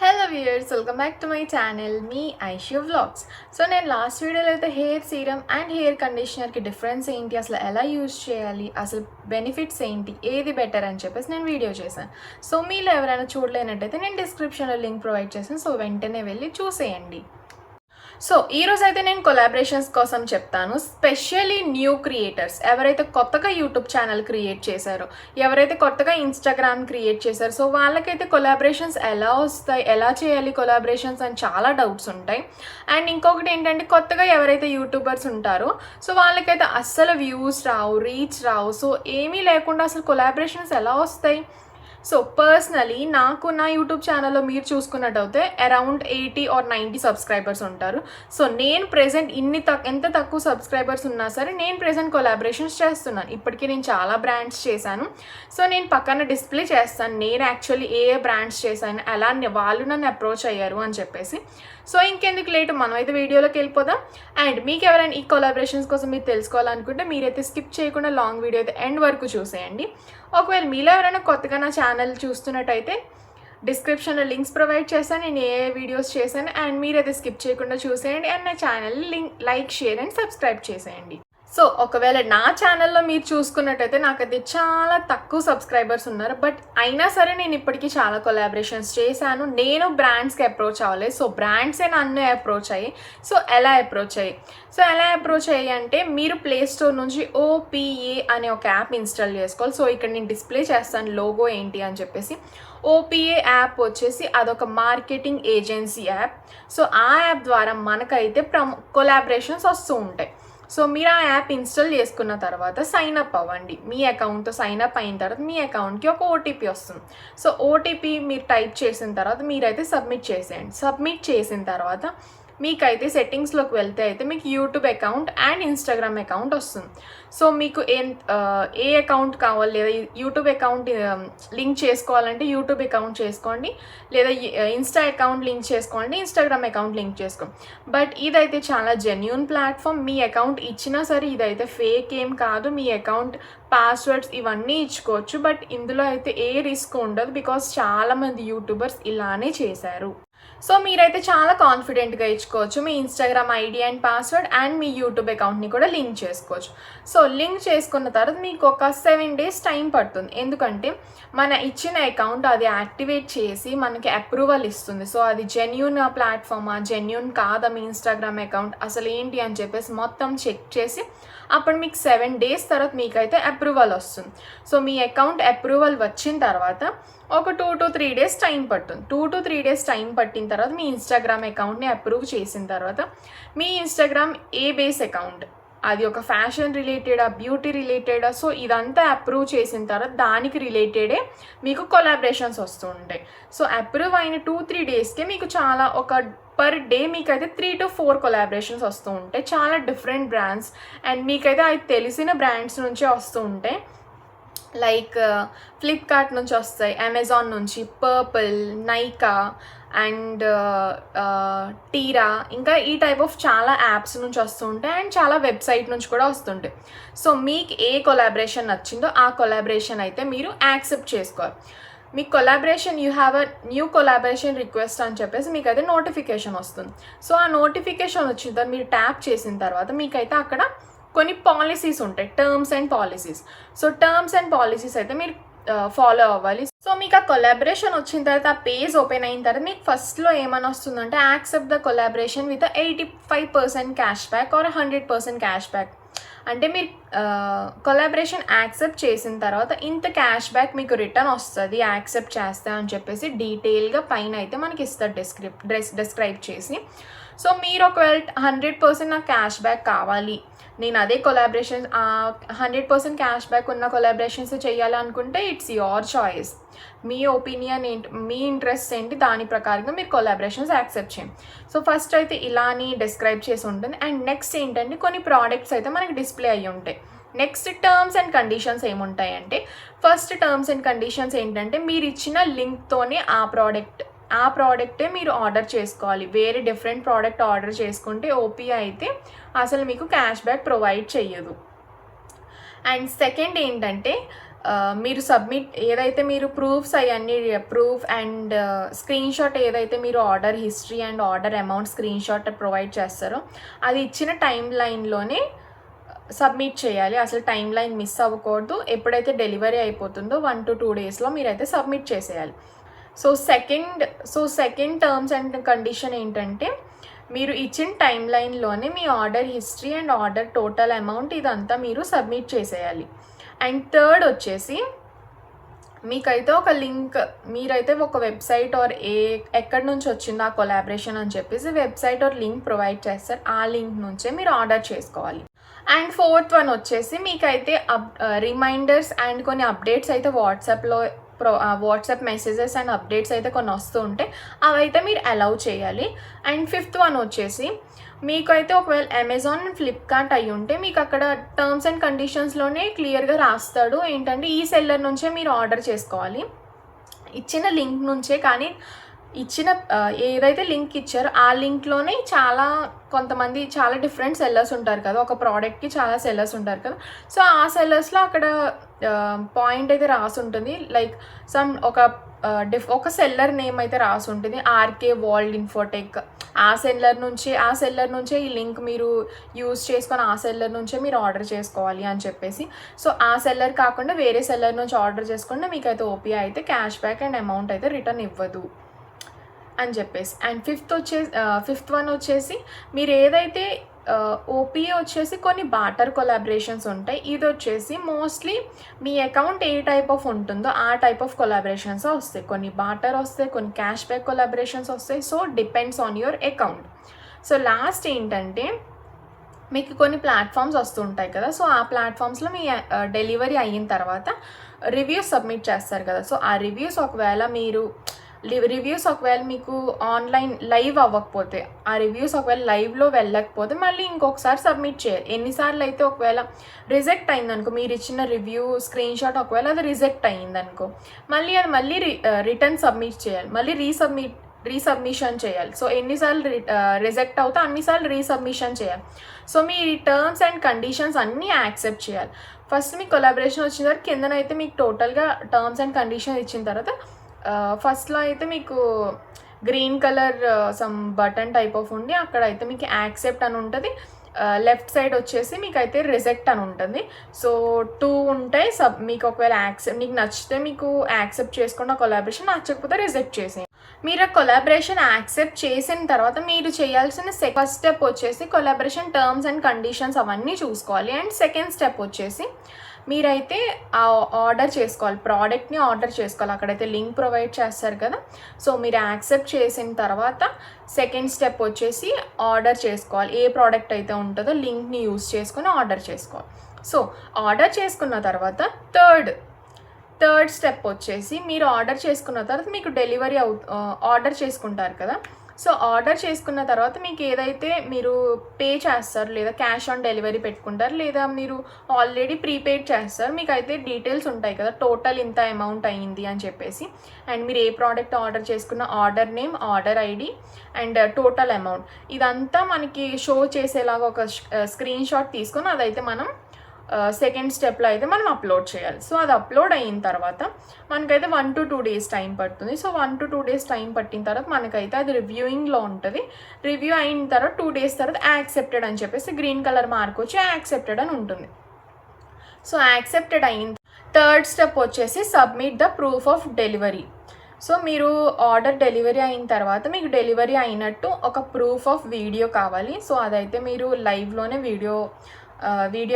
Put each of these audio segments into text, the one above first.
Hello viewers, welcome back to my channel మీ Aishu vlogs. So నేను last వీడియోలో అయితే హెయిర్ సీరమ్ అండ్ హెయిర్ కండిషనర్కి డిఫరెన్స్ ఏంటి, అసలు ఎలా యూజ్ చేయాలి, అసలు బెనిఫిట్స్ ఏంటి, ఏది బెటర్ అని చెప్పేసి నేను వీడియో చేశాను. సో మీలో ఎవరైనా చూడలేనట్టయితే నేను డిస్క్రిప్షన్లో లింక్ ప్రొవైడ్ చేశాను. సో వెంటనే వెళ్ళి చూసేయండి. సో ఈరోజు అయితే నేను కొలాబరేషన్స్ కోసం చెప్తాను. స్పెషల్లీ న్యూ క్రియేటర్స్, ఎవరైతే కొత్తగా యూట్యూబ్ ఛానల్ క్రియేట్ చేశారో, ఎవరైతే కొత్తగా ఇన్స్టాగ్రామ్ క్రియేట్ చేశారో, సో వాళ్ళకైతే కొలాబరేషన్స్ ఎలా వస్తాయి, ఎలా చేయాలి కొలాబరేషన్స్ అని చాలా డౌట్స్ ఉంటాయి. అండ్ ఇంకొకటి ఏంటంటే, కొత్తగా ఎవరైతే యూట్యూబర్స్ ఉంటారో సో వాళ్ళకైతే అస్సలు వ్యూస్ రావు, రీచ్ రావు. సో ఏమీ లేకుండా అసలు కొలాబరేషన్స్ ఎలా వస్తాయి? సో పర్సనలీ నాకు నా యూట్యూబ్ ఛానల్లో మీరు చూసుకున్నట్టయితే అరౌండ్ 80 or 90 సబ్స్క్రైబర్స్ ఉంటారు. సో నేను ప్రెజెంట్ ఎంత తక్కువ సబ్స్క్రైబర్స్ ఉన్నా సరే నేను ప్రెజెంట్ కొలాబరేషన్స్ చేస్తున్నాను. ఇప్పటికీ నేను చాలా బ్రాండ్స్ చేశాను. సో నేను పక్కన డిస్ప్లే చేస్తాను నేను యాక్చువల్లీ ఏ బ్రాండ్స్ చేశాను, ఎలా వాళ్ళు నన్ను అప్రోచ్ అయ్యారు అని చెప్పేసి. సో ఇంకెందుకు లేటు, మనమైతే వీడియోలోకి వెళ్ళిపోదాం. అండ్ మీకు ఎవరైనా ఈ కొలాబరేషన్స్ కోసం మీరు తెలుసుకోవాలనుకుంటే మీరైతే స్కిప్ చేయకుండా లాంగ్ వీడియో అయితే ఎండ్ వరకు చూసేయండి. ఒకవేళ మీలో ఎవరైనా కొత్తగా నా ఛానల్ చూస్తున్నట్టయితే డిస్క్రిప్షన్లో లింక్స్ ప్రొవైడ్ చేస్తాను, నేను ఏ వీడియోస్ చేశాను. అండ్ మీరైతే స్కిప్ చేయకుండా చూసేయండి. అండ్ నా ఛానల్ని లైక్, షేర్ అండ్ సబ్స్క్రైబ్ చేసేయండి. సో ఒకవేళ నా ఛానల్లో మీరు చూసుకున్నట్టయితే నాకైతే చాలా తక్కువ సబ్స్క్రైబర్స్ ఉన్నారు. బట్ అయినా సరే నేను ఇప్పటికీ చాలా కొలాబరేషన్స్ చేశాను. నేను బ్రాండ్స్కి అప్రోచ్ అవ్వలేదు, సో బ్రాండ్సే నన్ను అప్రోచ్ అయ్యి. సో ఎలా అప్రోచ్ అయ్యి అంటే, మీరు ప్లే స్టోర్ నుంచి OPA అనే ఒక యాప్ ఇన్స్టాల్ చేసుకోవాలి. సో ఇక్కడ నేను డిస్ప్లే చేస్తాను లోగో ఏంటి అని చెప్పేసి. OPA యాప్ వచ్చేసి అదొక మార్కెటింగ్ ఏజెన్సీ యాప్. సో ఆ యాప్ ద్వారా మనకైతే కొలాబరేషన్స్ వస్తూ ఉంటాయి. సో మీరు ఆ యాప్ ఇన్స్టాల్ చేసుకున్న తర్వాత సైన్ అప్ అవ్వండి. మీ అకౌంట్తో సైన్ అప్ అయిన తర్వాత మీ అకౌంట్కి ఒక OTP వస్తుంది. సో OTP మీరు టైప్ చేసిన తర్వాత మీరైతే సబ్మిట్ చేసేయండి. సబ్మిట్ చేసిన తర్వాత మీకైతే సెట్టింగ్స్లోకి వెళ్తే అయితే మీకు YouTube account and Instagram account వస్తుంది. సో మీకు ఏ అకౌంట్ కావాలి, లేదా యూట్యూబ్ అకౌంట్ లింక్ చేసుకోవాలంటే యూట్యూబ్ అకౌంట్ చేసుకోండి, లేదా ఇన్స్టా అకౌంట్ లింక్ చేసుకోండి, ఇన్స్టాగ్రామ్ అకౌంట్ లింక్ చేసుకోండి. బట్ ఇదైతే చాలా జెన్యూన్ ప్లాట్ఫామ్. మీ అకౌంట్ ఇచ్చినా సరే ఇదైతే ఫేక్ ఏం కాదు. మీ అకౌంట్ పాస్వర్డ్స్ ఇవన్నీ ఇచ్చుకోవచ్చు. బట్ ఇందులో అయితే ఏ రిస్క్ ఉండదు, బికాస్ చాలామంది యూట్యూబర్స్ ఇలానే చేశారు. సో మీరైతే చాలా కాన్ఫిడెంట్గా ఇచ్చుకోవచ్చు. మీ Instagram ID and password and మీ యూట్యూబ్ అకౌంట్ని కూడా లింక్ చేసుకోవచ్చు. సో లింక్ చేసుకున్న తర్వాత మీకు ఒక 7 days టైం పడుతుంది. ఎందుకంటే మన ఇచ్చిన అకౌంట్ అది యాక్టివేట్ చేసి మనకి అప్రూవల్ ఇస్తుంది. సో అది జెన్యూన్ ప్లాట్ఫామా, జెన్యూన్ కాదా మీ ఇన్స్టాగ్రామ్ అకౌంట్ అసలు ఏంటి అని చెప్పేసి మొత్తం చెక్ చేసి అప్పుడు మీకు 7 days తర్వాత మీకైతే అప్రూవల్ వస్తుంది. సో మీ అకౌంట్ అప్రూవల్ వచ్చిన తర్వాత ఒక 2 to 3 days టైం పడుతుంది. 2 to 3 days టైం పట్టిన తర్వాత మీ ఇన్స్టాగ్రామ్ అకౌంట్ని అప్రూవ్ చేసిన తర్వాత మీ ఇన్స్టాగ్రామ్ ఏ బేస్ అకౌంట్, అది ఒక ఫ్యాషన్ రిలేటెడా, బ్యూటీ రిలేటెడా, సో ఇదంతా అప్రూవ్ చేసిన తర్వాత దానికి రిలేటెడే మీకు కొలాబరేషన్స్ వస్తూ ఉంటాయి. సో అప్రూవ్ అయిన 2-3 daysకే మీకు చాలా ఒక పర్ డే మీకైతే 3 to 4 కొలాబరేషన్స్ వస్తూ ఉంటాయి. చాలా డిఫరెంట్ బ్రాండ్స్ అండ్ మీకైతే అది తెలిసిన బ్రాండ్స్ నుంచే వస్తూ ఉంటాయి. లైక్ ఫ్లిప్కార్ట్ నుంచి వస్తాయి, అమెజాన్ నుంచి, పర్పుల్, నైకా అండ్ టీరా, ఇంకా ఈ టైప్ ఆఫ్ చాలా యాప్స్ నుంచి వస్తూ ఉంటాయి. అండ్ చాలా వెబ్సైట్ నుంచి కూడా వస్తుంటాయి. సో మీకు ఏ కొలాబరేషన్ నచ్చిందో ఆ కొలాబరేషన్ అయితే మీరు యాక్సెప్ట్ చేసుకోవాలి. మీ collaboration you have a new collaboration request అని చెప్పేసి మీకైతే నోటిఫికేషన్ వస్తుంది. సో ఆ నోటిఫికేషన్ వచ్చిన తర్వాత మీరు ట్యాప్ చేసిన తర్వాత మీకైతే అక్కడ కొన్ని పాలసీస్ ఉంటాయి, terms and policies. So terms and policies అయితే మీరు ఫాలో అవ్వాలి. సో మీకు ఆ కొలాబరేషన్ వచ్చిన తర్వాత ఆ పేజ్ ఓపెన్ అయిన తర్వాత మీకు ఫస్ట్లో ఏమైనా వస్తుందంటే, accept the collaboration with 85% cash back or 100% cash back. అంటే మీరు కొలాబరేషన్ యాక్సెప్ట్ చేసిన తర్వాత ఇంత క్యాష్ బ్యాక్ మీకు రిటర్న్ వస్తుంది యాక్సెప్ట్ చేస్తా అని చెప్పేసి డీటెయిల్గా పైన అయితే మనకి ఇస్తారు డిస్క్రైబ్ చేసి. సో మీరు ఒకవేళ 100% నాకు క్యాష్ బ్యాక్ కావాలి, నేను అదే కొలాబరేషన్ 100% క్యాష్ బ్యాక్ ఉన్న కొలాబరేషన్స్ చేయాలనుకుంటే it's your choice. Me opinion ఏంటి, మీ ఇంట్రెస్ట్ ఏంటి, దాని ప్రకారంగా మీరు కొలాబరేషన్స్ యాక్సెప్ట్ చేయండి. సో ఫస్ట్ అయితే ఇలాని డిస్క్రైబ్ చేసి ఉంటుంది. అండ్ నెక్స్ట్ ఏంటంటే కొన్ని ప్రోడక్ట్స్ అయితే మనకి డిస్ప్లే అయ్యి ఉంటాయి. నెక్స్ట్ టర్మ్స్ అండ్ కండిషన్స్ ఏముంటాయంటే, ఫస్ట్ టర్మ్స్ అండ్ కండిషన్స్ ఏంటంటే మీరు ఇచ్చిన లింక్తోనే ఆ ప్రోడక్టే మీరు ఆర్డర్ చేసుకోవాలి. వేరే డిఫరెంట్ ప్రోడక్ట్ ఆర్డర్ చేసుకుంటే OPA అయితే అసలు మీకు క్యాష్ బ్యాక్ ప్రొవైడ్ చెయ్యదు. అండ్ సెకండ్ ఏంటంటే మీరు సబ్మిట్ ఏదైతే మీరు ప్రూఫ్స్ అవన్నీ ప్రూఫ్ అండ్ స్క్రీన్‌షాట్ ఏదైతే మీరు order history and order amount screenshot provide చేస్తారో అది ఇచ్చిన టైమ్ లైన్‌లోనే సబ్మిట్ చేయాలి. అసలు టైమ్ లైన్ మిస్ అవ్వకూడదు. ఎప్పుడైతే డెలివరీ అయిపోతుందో 1 to 2 డేస్‌లో మీరైతే సబ్మిట్ చేసేయాలి. సెకండ్ టర్మ్స్ అండ్ కండిషన్ ఏంటంటే మీరు ఇచ్చిన టైమ్ లైన్‌లోనే మీ order history and order total amount ఇదంతా మీరు సబ్మిట్ చేసేయాలి. అండ్ థర్డ్ వచ్చేసి మీకైతే ఒక లింక్ మీరైతే ఒక వెబ్సైట్ ఆర్ ఎక్కడి నుంచి వచ్చిందో ఆ కొలాబరేషన్ అని చెప్పేసి వెబ్సైట్ ఆర్ లింక్ ప్రొవైడ్ చేస్తారు. ఆ లింక్ నుంచే మీరు ఆర్డర్ చేసుకోవాలి. అండ్ ఫోర్త్ వన్ వచ్చేసి మీకైతే రిమైండర్స్ అండ్ కొన్ని అప్డేట్స్ అయితే వాట్సాప్ మెసేజెస్ అండ్ అప్డేట్స్ అయితే కొన్ని వస్తూ ఉంటాయి. అవైతే మీరు అలౌ చేయాలి. అండ్ ఫిఫ్త్ వన్ వచ్చేసి మీకైతే ఒకవేళ అమెజాన్ అండ్ ఫ్లిప్కార్ట్ అయ్యి ఉంటే మీకు అక్కడ టర్మ్స్ అండ్ కండిషన్స్లోనే క్లియర్గా రాస్తాడు ఏంటంటే ఈ సెల్లర్ నుంచే మీరు ఆర్డర్ చేసుకోవాలి, ఇచ్చిన లింక్ నుంచే. కానీ ఇచ్చిన ఏదైతే లింక్ ఇచ్చారో ఆ లింక్లోనే కొంతమంది చాలా డిఫరెంట్ సెల్లర్స్ ఉంటారు కదా, ఒక ప్రోడక్ట్కి చాలా సెల్లర్స్ ఉంటారు కదా. సో ఆ సెల్లర్స్లో అక్కడ పాయింట్ అయితే రాసి ఉంటుంది, లైక్ ఒక సెల్లర్ నేమ్ అయితే రాసి ఉంటుంది, ఆర్కే వరల్డ్ ఇన్ఫోటెక్. ఆ సెల్లర్ నుంచే ఈ లింక్ మీరు యూజ్ చేసుకొని ఆ సెల్లర్ నుంచే మీరు ఆర్డర్ చేసుకోవాలి అని చెప్పేసి. సో ఆ సెల్లర్ కాకుండా వేరే సెల్లర్ నుంచి ఆర్డర్ చేసుకుంటే మీకైతే ఓపీఐ అయితే క్యాష్ బ్యాక్ అండ్ అమౌంట్ అయితే రిటర్న్ ఇవ్వదు అని చెప్పేసి. అండ్ ఫిఫ్త్ వన్ వచ్చేసి మీరు ఏదైతే ఓపీఏ వచ్చేసి కొన్ని బార్టర్ కొలాబరేషన్స్ ఉంటాయి. ఇది వచ్చేసి mostly me account A type of ఉంటుందో ఆ టైప్ ఆఫ్ కొలాబరేషన్స్ వస్తాయి. కొన్ని బార్టర్ వస్తాయి, కొన్ని క్యాష్ బ్యాక్ కొలాబరేషన్స్ వస్తాయి. So depends on your account. So last ఏంటంటే మీకు కొన్ని ప్లాట్ఫామ్స్ వస్తుంటాయి కదా, సో ఆ ప్లాట్ఫామ్స్లో మీ డెలివరీ అయిన తర్వాత రివ్యూస్ సబ్మిట్ చేస్తారు కదా. సో ఆ రివ్యూస్ ఒకవేళ మీకు ఆన్లైన్ లైవ్ అవ్వకపోతే, ఆ రివ్యూస్ ఒకవేళ లైవ్లో వెళ్ళకపోతే మళ్ళీ ఇంకొకసారి సబ్మిట్ చేయాలి. ఎన్నిసార్లు అయితే ఒకవేళ రిజెక్ట్ అయిందనుకో, మీరు ఇచ్చిన రివ్యూ స్క్రీన్‌షాట్ ఒకవేళ అది రిజెక్ట్ అయ్యిందనుకో మళ్ళీ రిటర్న్ సబ్మిట్ చేయాలి, మళ్ళీ రీసబ్మిషన్ చేయాలి. సో ఎన్నిసార్లు రిజెక్ట్ అవుతా అన్నిసార్లు రీసబ్మిషన్ చేయాలి. So me terms and conditions అన్నీ యాక్సెప్ట్ చేయాలి. ఫస్ట్ మీ కొలాబరేషన్ వచ్చిన తర్వాత కిందనైతే మీకు టోటల్గా టర్మ్స్ అండ్ కండిషన్స్ ఇచ్చిన తర్వాత ఫస్ట్లో అయితే మీకు green colour some button type of ఉండి అక్కడ అయితే మీకు యాక్సెప్ట్ అని ఉంటుంది. లెఫ్ట్ సైడ్ వచ్చేసి మీకు అయితే రిజెక్ట్ అని ఉంటుంది. సో 2 ఉంటాయి. మీకు ఒకవేళ మీకు నచ్చితే మీకు యాక్సెప్ట్ చేసుకున్న కొలాబరేషన్, నచ్చకపోతే రిజెక్ట్ చేసేయండి. మీరు ఆ కొలాబరేషన్ యాక్సెప్ట్ చేసిన తర్వాత మీరు చేయాల్సిన ఫస్ట్ స్టెప్ వచ్చేసి కొలాబరేషన్ టర్మ్స్ అండ్ కండిషన్స్ అవన్నీ చూసుకోవాలి. అండ్ సెకండ్ స్టెప్ వచ్చేసి మీరైతే ఆర్డర్ చేసుకోవాలి, ప్రోడక్ట్ని ఆర్డర్ చేసుకోవాలి. అక్కడైతే లింక్ ప్రొవైడ్ చేస్తారు కదా. సో మీరు యాక్సెప్ట్ చేసిన తర్వాత సెకండ్ స్టెప్ వచ్చేసి ఆర్డర్ చేసుకోవాలి. ఏ ప్రోడక్ట్ అయితే ఉంటుందో లింక్ని యూజ్ చేసుకొని ఆర్డర్ చేసుకోవాలి. సో ఆర్డర్ చేసుకున్న తర్వాత థర్డ్ స్టెప్ వచ్చేసి మీరు ఆర్డర్ చేసుకున్న తర్వాత మీకు డెలివరీ ఆర్డర్ చేసుకుంటారు కదా. సో ఆర్డర్ చేసుకున్న తర్వాత మీకు ఏదైతే మీరు పే చేస్తారు, లేదా క్యాష్ ఆన్ డెలివరీ పెట్టుకుంటారు, లేదా మీరు ఆల్రెడీ ప్రీపెయిడ్ చేస్తారు, మీకు అయితే డీటెయిల్స్ ఉంటాయి కదా, టోటల్ ఇంత అమౌంట్ అయ్యింది అని చెప్పేసి. అండ్ మీరు ఏ ప్రోడక్ట్ ఆర్డర్ చేసుకున్న order name, order ID and total amount ఇదంతా మనకి షో చేసేలాగా ఒక స్క్రీన్‌షాట్ తీసుకొని అదైతే మనం సెకండ్ స్టెప్లో అయితే మనం అప్లోడ్ చేయాలి. సో అది అప్లోడ్ అయిన తర్వాత మనకైతే 1 to 2 డేస్ టైం పడుతుంది. సో 1 to 2 డేస్ టైం పట్టిన తర్వాత మనకైతే అది రివ్యూయింగ్లో ఉంటుంది. రివ్యూ అయిన తర్వాత 2 డేస్ తర్వాత యాక్సెప్టెడ్ అని చెప్పేసి గ్రీన్ కలర్ మార్క్ వచ్చి యాక్సెప్టెడ్ అని ఉంటుంది. సో యాక్సెప్టెడ్ అయిన థర్డ్ స్టెప్ వచ్చేసి submit the proof of delivery. So మీరు ఆర్డర్ డెలివరీ అయిన తర్వాత మీకు డెలివరీ అయినట్టు ఒక ప్రూఫ్ ఆఫ్ వీడియో కావాలి. సో అదైతే మీరు లైవ్లోనే వీడియో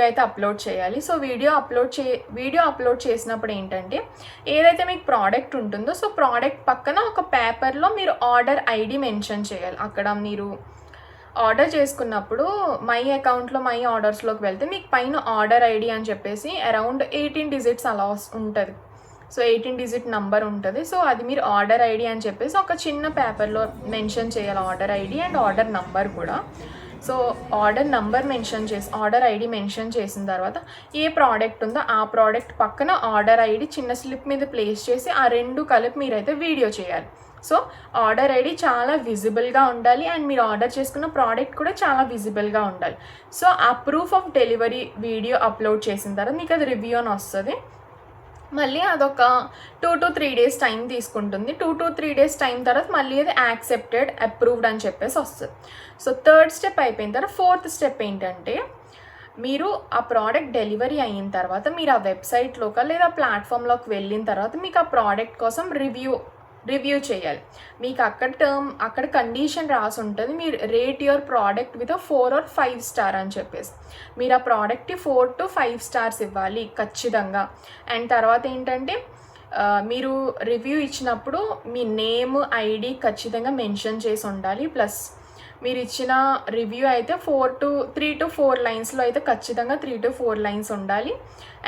అయితే అప్లోడ్ చేయాలి. సో వీడియో అప్లోడ్ చేసినప్పుడు ఏంటంటే ఏదైతే మీకు ప్రోడక్ట్ ఉంటుందో సో ప్రోడక్ట్ పక్కన ఒక పేపర్లో మీరు ఆర్డర్ ఐడి మెన్షన్ చేయాలి. అక్కడ మీరు ఆర్డర్ చేసుకున్నప్పుడు మై అకౌంట్లో మై ఆర్డర్స్లోకి వెళ్తే మీకు పైన ఆర్డర్ ఐడి అని చెప్పేసి అరౌండ్ 18 డిజిట్స్ అలా ఉంటుంది. సో 18 డిజిట్ నంబర్ ఉంటుంది. సో అది మీరు ఆర్డర్ ఐడి అని చెప్పేసి ఒక చిన్న పేపర్లో మెన్షన్ చేయాలి, order ID and order number కూడా. సో ఆర్డర్ ఐడి మెన్షన్ చేసిన తర్వాత ఏ ప్రోడక్ట్ ఉందో ఆ ప్రోడక్ట్ పక్కన ఆర్డర్ ఐడి చిన్న స్లిప్ మీద ప్లేస్ చేసి ఆ రెండు కలిపి మీరైతే వీడియో చేయాలి. సో ఆర్డర్ ఐడి చాలా విజిబుల్గా ఉండాలి అండ్ మీరు ఆర్డర్ చేసుకున్న ప్రోడక్ట్ కూడా చాలా విజిబుల్గా ఉండాలి. సో ఆ proof of delivery video upload చేసిన తర్వాత మీకు అది రివ్యూ అని వస్తుంది. మళ్ళీ అదొక 2 to 3 డేస్ టైం తీసుకుంటుంది. 2 to 3 డేస్ టైం తర్వాత మళ్ళీ అది యాక్సెప్టెడ్, అప్రూవ్డ్ అని చెప్పేసి వస్తుంది. సో థర్డ్ స్టెప్ అయిపోయిన తర్వాత ఫోర్త్ స్టెప్ ఏంటంటే, మీరు ఆ ప్రోడక్ట్ డెలివరీ అయిన తర్వాత మీరు ఆ వెబ్సైట్లోకి లేదా ప్లాట్ఫామ్లోకి వెళ్ళిన తర్వాత మీకు ఆ ప్రోడక్ట్ కోసం రివ్యూ చేయాలి. మీకు అక్కడ కండిషన్ రాసి ఉంటుంది, మీరు rate your product with 4 or 5 star అని చెప్పేసి. మీరు ఆ ప్రోడక్ట్కి 4 to 5 స్టార్స్ ఇవ్వాలి ఖచ్చితంగా. అండ్ తర్వాత ఏంటంటే, మీరు రివ్యూ ఇచ్చినప్పుడు మీ నేమ్, ఐడి ఖచ్చితంగా మెన్షన్ చేసి ఉండాలి. ప్లస్ మీరు ఇచ్చిన రివ్యూ అయితే 3 to 4 లైన్స్లో అయితే ఖచ్చితంగా 3 to 4 లైన్స్ ఉండాలి.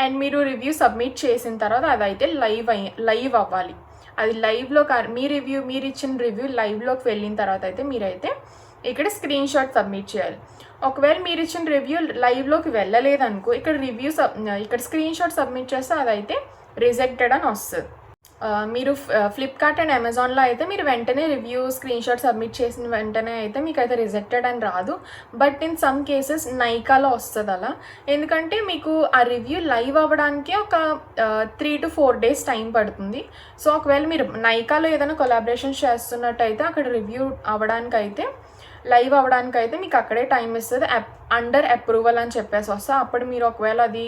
అండ్ మీరు రివ్యూ సబ్మిట్ చేసిన తర్వాత అదైతే లైవ్ అవ్వాలి. అది లైవ్లో మీరు ఇచ్చిన రివ్యూ లైవ్లోకి వెళ్ళిన తర్వాత అయితే మీరైతే ఇక్కడ స్క్రీన్ షాట్ సబ్మిట్ చేయాలి. ఒకవేళ మీరు ఇచ్చిన రివ్యూ లైవ్లోకి వెళ్ళలేదనుకో, ఇక్కడ స్క్రీన్ షాట్ సబ్మిట్ చేస్తే అదైతే రిజెక్టెడ్ అని వస్తుంది. మీరు ఫ్లిప్కార్ట్ అండ్ అమెజాన్లో అయితే మీరు వెంటనే రివ్యూ స్క్రీన్ షాట్ సబ్మిట్ చేసిన వెంటనే అయితే మీకు అయితే రిజెక్టెడ్ అని రాదు. బట్ ఇన్ సమ్ కేసెస్ నైకాలో వస్తుంది అలా. ఎందుకంటే మీకు ఆ రివ్యూ లైవ్ అవ్వడానికి ఒక 3 to 4 డేస్ టైం పడుతుంది. సో ఒకవేళ మీరు నైకాలో ఏదైనా కొలాబరేషన్ చేస్తున్నట్టయితే అక్కడ రివ్యూ అవ్వడానికైతే లైవ్ అవ్వడానికైతే మీకు అక్కడే టైం ఇస్తుంది. అండర్ అప్రూవల్ అని చెప్పేసి వస్తే అప్పుడు మీరు ఒకవేళ అది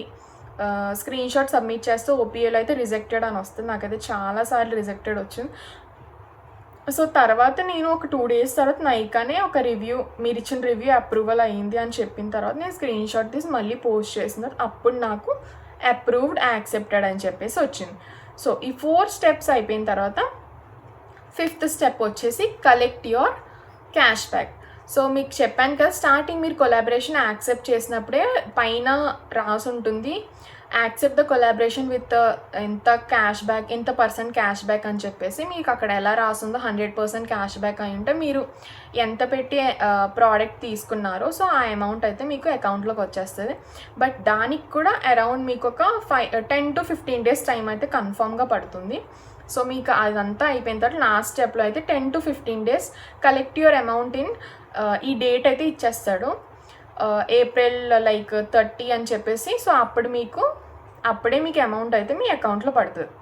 స్క్రీన్ షాట్ సబ్మిట్ చేస్తే ఓపీఏలో అయితే రిజెక్టెడ్ అని వస్తుంది. నాకైతే చాలాసార్లు రిజెక్టెడ్ వచ్చింది. సో తర్వాత నేను ఒక 2 days తర్వాత నైకానే ఒక మీరు ఇచ్చిన రివ్యూ అప్రూవల్ అయ్యింది అని చెప్పిన తర్వాత నేను స్క్రీన్ షాట్ తీసి మళ్ళీ పోస్ట్ చేసిన తర్వాత అప్పుడు నాకు అప్రూవ్డ్, యాక్సెప్టెడ్ అని చెప్పేసి వచ్చింది. సో ఈ 4 steps అయిపోయిన తర్వాత 5th step వచ్చేసి collect your cash back. So మీకు చెప్పాను కదా, స్టార్టింగ్ మీరు కొలాబరేషన్ యాక్సెప్ట్ చేసినప్పుడే పైన రాసి ఉంటుంది, యాక్సెప్ట్ ద కొలాబరేషన్ విత్ ఎంత పర్సెంట్ క్యాష్ బ్యాక్ అని చెప్పేసి. మీకు అక్కడ ఎలా రాసిందో 100% క్యాష్ బ్యాక్ అయి ఉంటే మీరు ఎంత పెట్టి ప్రోడక్ట్ తీసుకున్నారో సో ఆ అమౌంట్ అయితే మీకు అకౌంట్లోకి వచ్చేస్తుంది. బట్ దానికి కూడా అరౌండ్ మీకు ఒక 10 to 15 డేస్ టైం అయితే కన్ఫామ్గా పడుతుంది. సో మీకు అదంతా అయిపోయిన తర్వాత లాస్ట్ స్టెప్లో అయితే 10 to 15 days collect your amount in ఈ డేట్ అయితే ఇచ్చేస్తాడు, April 30 అని చెప్పేసి. సో అప్పుడే మీకు అమౌంట్ అయితే మీ అకౌంట్లో పడుతుంది.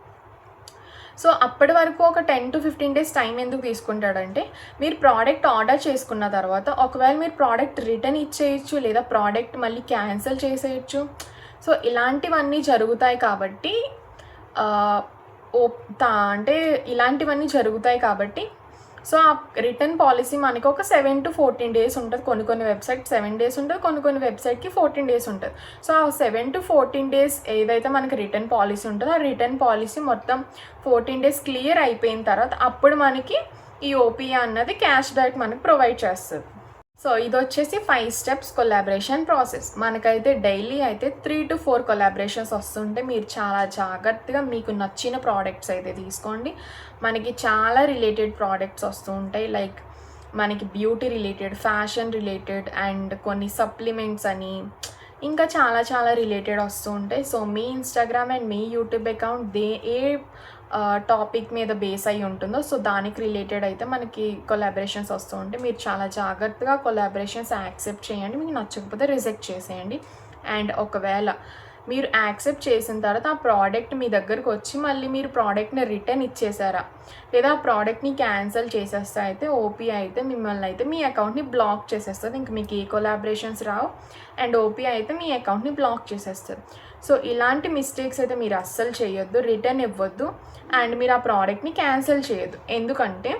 సో అప్పటి వరకు ఒక 10 to 15 డేస్ టైం ఎందుకు తీసుకుంటాడంటే, మీరు ప్రోడక్ట్ ఆర్డర్ చేసుకున్న తర్వాత ఒకవేళ మీరు ప్రోడక్ట్ రిటర్న్ ఇచ్చేయచ్చు లేదా ప్రోడక్ట్ మళ్ళీ క్యాన్సిల్ చేసేయచ్చు. సో ఇలాంటివన్నీ జరుగుతాయి కాబట్టి ఇలాంటివన్నీ జరుగుతాయి కాబట్టి సో ఆ రిటర్న్ పాలసీ మనకి ఒక 7 to 14 డేస్ ఉంటుంది. కొన్ని వెబ్సైట్ 7 డేస్ ఉంటుంది, కొన్ని వెబ్సైట్కి 14 డేస్ ఉంటుంది. సో ఆ 7 to 14 డేస్ ఏదైతే మనకి రిటర్న్ పాలసీ ఉంటుందో ఆ రిటర్న్ పాలసీ మొత్తం 14 డేస్ క్లియర్ అయిపోయిన తర్వాత అప్పుడు మనకి ఈ ఓపీఏ అన్నది క్యాష్ బ్యాక్ మనకి ప్రొవైడ్ చేస్తుంది. సో ఇది వచ్చేసి 5 steps కొలాబరేషన్ ప్రాసెస్. మనకైతే డైలీ అయితే 3 to 4 కొలాబరేషన్స్ వస్తుంటే మీరు చాలా జాగ్రత్తగా మీకు నచ్చిన ప్రోడక్ట్స్ అయితే తీసుకోండి. మనకి చాలా రిలేటెడ్ ప్రోడక్ట్స్ వస్తూ ఉంటాయి, లైక్ మనకి beauty related, fashion related and కొన్ని సప్లిమెంట్స్ అని ఇంకా చాలా రిలేటెడ్ వస్తూ ఉంటాయి. సో మీ ఇన్స్టాగ్రామ్ అండ్ మీ యూట్యూబ్ అకౌంట్ ఏ టాపిక్ మీద బేస్ అయి ఉంటుందో సో దానికి రిలేటెడ్ అయితే మనకి కొలాబరేషన్స్ వస్తూ ఉంటాయి. మీరు చాలా జాగ్రత్తగా కొలాబరేషన్స్ యాక్సెప్ట్ చేయండి, మీకు నచ్చకపోతే రిజెక్ట్ చేసేయండి. అండ్ ఒకవేళ మీరు యాక్సెప్ట్ చేసిన తర్వాత ఆ ప్రోడక్ట్ మీ దగ్గరకు వచ్చి మళ్ళీ మీరు ప్రోడక్ట్ని రిటర్న్ ఇచ్చేసారా లేదా ఆ ప్రోడక్ట్ని క్యాన్సిల్ చేసేస్తే అయితే ఓపీ అయితే మిమ్మల్ని అయితే మీ అకౌంట్ని బ్లాక్ చేసేస్తుంది. ఇంక మీకు ఏ కొలాబరేషన్స్ రావు అండ్ ఓపీ అయితే మీ అకౌంట్ని బ్లాక్ చేసేస్తుంది. సో ఇలాంటి మిస్టేక్స్ అయితే మీరు అస్సలు చేయొద్దు, రిటర్న్ ఇవ్వద్దు అండ్ మీరు ఆ ప్రోడక్ట్ని క్యాన్సిల్ చేయొద్దు. ఎందుకంటే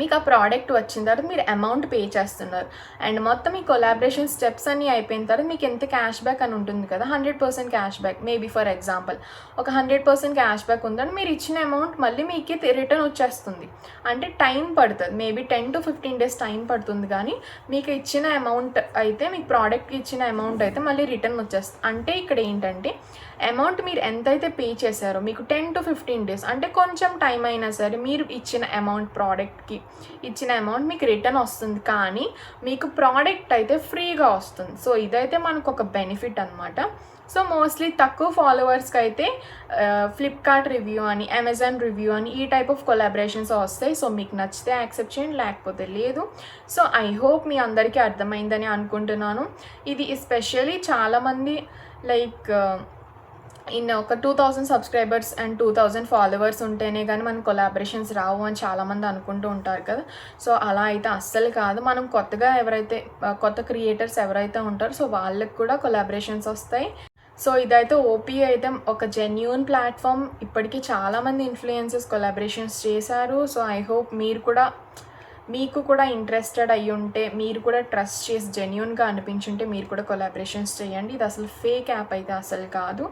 మీకు ఆ ప్రోడక్ట్ వచ్చిన తర్వాత మీరు అమౌంట్ పే చేస్తున్నారు అండ్ మొత్తం ఈ కొలాబరేషన్ స్టెప్స్ అన్నీ అయిపోయిన తర్వాత మీకు ఎంత క్యాష్ బ్యాక్ అని ఉంటుంది కదా, 100% cash back. Maybe for example ఒక 100% క్యాష్ బ్యాక్ ఉందని మీరు ఇచ్చిన అమౌంట్ మళ్ళీ మీకు రిటర్న్ వచ్చేస్తుంది. అంటే టైం పడుతుంది, మేబీ 10 to 15 డేస్ టైం పడుతుంది, కానీ మీకు ఇచ్చిన అమౌంట్ అయితే మీకు ప్రోడక్ట్కి ఇచ్చిన అమౌంట్ అయితే మళ్ళీ రిటర్న్ వచ్చేస్తుంది. అంటే ఇక్కడ ఏంటంటే అమౌంట్ మీరు ఎంతైతే పే చేశారో మీకు 10 to 15 డేస్ అంటే కొంచెం టైం అయినా సరే మీరు ఇచ్చిన అమౌంట్, ప్రోడక్ట్కి ఇచ్చిన అమౌంట్ మీకు రిటర్న్ వస్తుంది, కానీ మీకు ప్రోడక్ట్ అయితే ఫ్రీగా వస్తుంది. సో ఇదైతే మనకు ఒక బెనిఫిట్ అనమాట. సో మోస్ట్లీ తక్కువ ఫాలోవర్స్కి అయితే ఫ్లిప్కార్ట్ రివ్యూ అని, అమెజాన్ రివ్యూ అని ఈ టైప్ ఆఫ్ కొలాబరేషన్స్ వస్తాయి. సో మీకు నచ్చితే యాక్సెప్ట్ చేయండి, లేకపోతే లేదు. సో ఐ హోప్ మీ అందరికీ అర్థమైందని అనుకుంటున్నాను. ఇది ఎస్పెషల్లీ చాలామంది లైక్ ఒక 2000 సబ్స్క్రైబర్స్ అండ్ 2000 ఫాలోవర్స్ ఉంటేనే కానీ మన కొలాబరేషన్స్ రావు అని చాలామంది అనుకుంటూ ఉంటారు కదా. సో అలా అయితే అస్సలు కాదు. మనం కొత్తగా ఎవరైతే కొత్త క్రియేటర్స్ ఎవరైతే ఉంటారో సో వాళ్ళకి కూడా కొలాబరేషన్స్ వస్తాయి. సో ఇదైతే ఓపీ అయితే ఒక జెన్యూన్ ప్లాట్ఫామ్. ఇప్పటికీ చాలామంది ఇన్ఫ్లుయెన్సర్స్ కొలాబరేషన్స్ చేశారు. సో ఐ హోప్ మీకు కూడా ఇంట్రెస్టెడ్ అయ్యి ఉంటే, మీరు కూడా ట్రస్ట్ చేసి జెన్యూన్గా అనిపించుంటే మీరు కూడా కొలాబరేషన్స్ చేయండి. ఇది అసలు ఫేక్ యాప్ అయితే అసలు కాదు.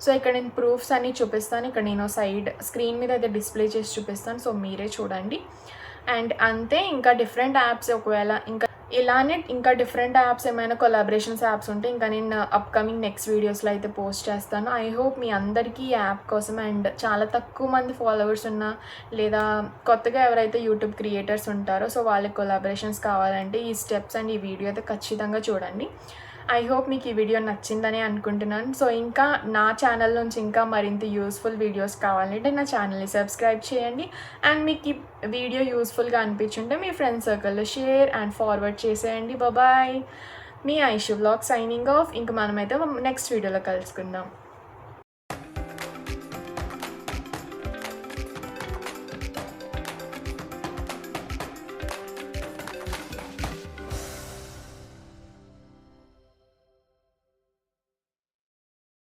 సో ఇక్కడ నేను ప్రూఫ్స్ అన్నీ చూపిస్తాను. ఇక్కడ నేను సైడ్ స్క్రీన్ మీద అయితే డిస్ప్లే చేసి చూపిస్తాను. సో మీరే చూడండి. అండ్ అంతే, ఇంకా డిఫరెంట్ యాప్స్ ఒకవేళ ఇలానే ఇంకా డిఫరెంట్ యాప్స్ ఏమైనా కొలాబరేషన్స్ యాప్స్ ఉంటే ఇంకా నేను అప్కమింగ్ నెక్స్ట్ వీడియోస్లో అయితే పోస్ట్ చేస్తాను. ఐ హోప్ మీ అందరికీ ఈ యాప్ కోసం అండ్ చాలా తక్కువ మంది ఫాలోవర్స్ ఉన్న లేదా కొత్తగా ఎవరైతే యూట్యూబ్ క్రియేటర్స్ ఉంటారో సో వాళ్ళకి కొలాబరేషన్స్ కావాలంటే ఈ స్టెప్స్ అండ్ ఈ వీడియో అయితే ఖచ్చితంగా చూడండి. ఐ హోప్ మీకు ఈ వీడియో నచ్చిందని అనుకుంటున్నాను. సో ఇంకా నా ఛానల్ నుంచి ఇంకా మరింత యూస్ఫుల్ వీడియోస్ కావాలంటే నా ఛానల్ని సబ్స్క్రైబ్ చేయండి. అండ్ మీకు ఈ వీడియో యూస్ఫుల్గా అనిపించుంటే మీ ఫ్రెండ్స్ సర్కిల్లో షేర్ అండ్ ఫార్వర్డ్ చేసేయండి. బాయ్. మీ ఐషు వ్లాగ్ సైనింగ్ ఆఫ్. ఇంక మనమైతే నెక్స్ట్ వీడియోలో కలుసుకుందాం.